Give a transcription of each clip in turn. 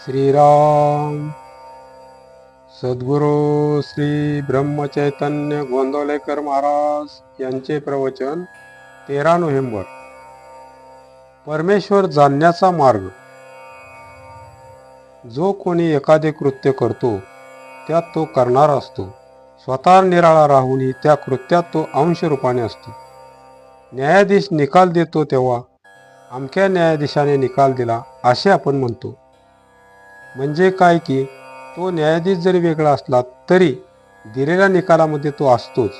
श्रीराम. सद्गुरू श्री ब्रह्मचैतन्य गोंदवलेकर महाराज यांचे प्रवचन 13 नोव्हेंबर. परमेश्वर जाणण्याचा मार्ग. जो कोणी एखादे कृत्य करतो त्यात तो करणारा असतो. स्वतः निराळा राहूनही त्या कृत्यात तो अंश रूपाने असतो. न्यायाधीश निकाल देतो तेव्हा अमक्या न्यायाधीशाने निकाल दिला असे आपण म्हणतो. म्हणजे काय की तो न्यायाधीश जरी वेगळा असला तरी दिलेल्या निकालामध्ये तो असतोच.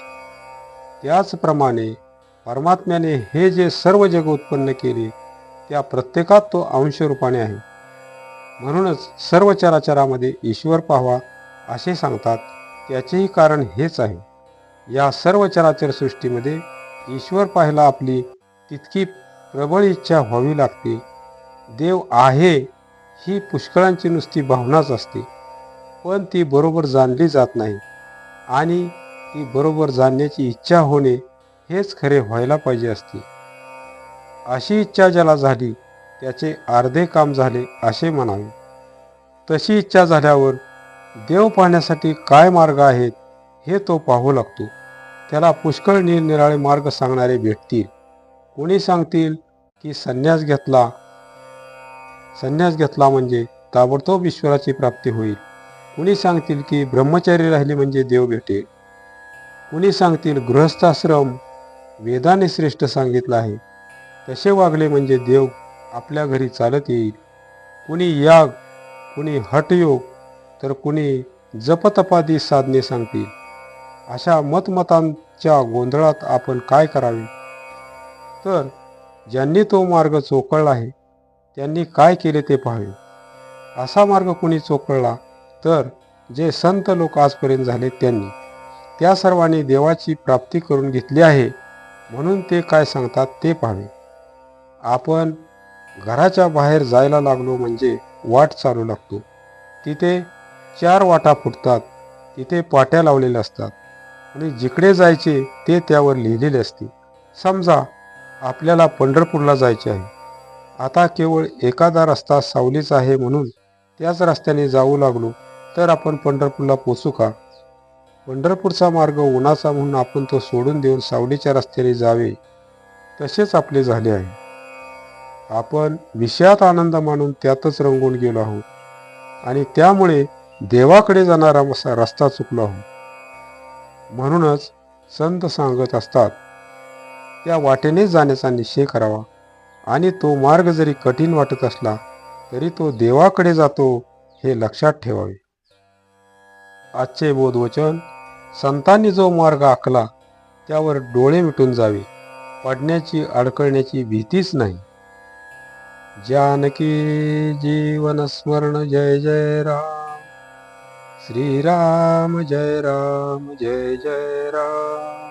त्याचप्रमाणे परमात्म्याने हे जे सर्व जग उत्पन्न केले त्या प्रत्येकात तो अंश रूपाने आहे. म्हणूनच सर्व चराचरामध्ये ईश्वर पाहावा असे सांगतात. त्याचेही कारण हेच आहे. या सर्व चराचर सृष्टीमध्ये ईश्वर पाहायला आपली तितकी प्रबळ इच्छा व्हावी लागते. देव आहे ही पुष्कळांची नुसती भावनाच असते, पण ती बरोबर जाणली जात नाही. आणि ती बरोबर जाणण्याची इच्छा होणे हेच खरे व्हायला पाहिजे असते. अशी इच्छा ज्याला झाली त्याचे अर्धे काम झाले असे म्हणावे. तशी इच्छा झाल्यावर देव पाहण्यासाठी काय मार्ग आहेत हे तो पाहू लागतो. त्याला पुष्कळ निरनिराळे मार्ग सांगणारे भेटतील. कोणी सांगतील की संन्यास घेतला म्हणजे ताबडतोब ईश्वराची प्राप्ती होईल. कुणी सांगतील की ब्रह्मचारी राहिले म्हणजे देव भेटेल. कुणी सांगतील गृहस्थाश्रम वेदाने श्रेष्ठ सांगितला आहे, तसे वागले म्हणजे देव आपल्या घरी चालत येईल. कुणी याग, कुणी हठयोग, तर कुणी जपतपादी साधने सांगतील. अशा मतमतांच्या गोंधळात आपण काय करावे? तर ज्यांनी तो मार्ग चोखळला आहे त्यांनी काय केले ते पाहावे. असा मार्ग कुणी चोखळला तर जे संत लोक आजपर्यंत झाले त्यांनी, त्या सर्वांनी देवाची प्राप्ती करून घेतली आहे. म्हणून ते काय सांगतात ते पाहावे. आपण घराच्या बाहेर जायला लागलो म्हणजे वाट चालू लागतो. तिथे 4 वाटा फुटतात. तिथे पाट्या लावलेल्या असतात आणि जिकडे जायचे ते त्यावर लिहिलेले असते. समजा आपल्याला पंढरपूरला जायचे आहे. आता केवळ एखादा रस्ता सावलीचा आहे म्हणून त्याच रस्त्याने जाऊ लागलो तर आपण पंढरपूरला पोचू का? पंढरपूरचा मार्ग उन्हाचा म्हणून आपण तो सोडून देऊन सावलीच्या रस्त्याने जावे, तसेच आपले झाले आहे. आपण विषयात आनंद मानून त्यातच रंगून गेलो आहोत आणि त्यामुळे देवाकडे जाणारा रस्ता चुकलो आहोत. म्हणूनच संत सांगत असतात त्या वाटेने जाण्याचा निश्चय करावा आणि तो मार्ग जरी कठीण वाटत असला तरी तो देवाकडे जातो हे लक्षात ठेवावे. आजचे बोधवचन. संतांनी जो मार्ग आखला त्यावर डोळे मिटून जावे. पडण्याची अडकळण्याची भीतीच नाही. जानकी जीवन स्मरण. जय जय राम. श्रीराम जय राम जय जय राम.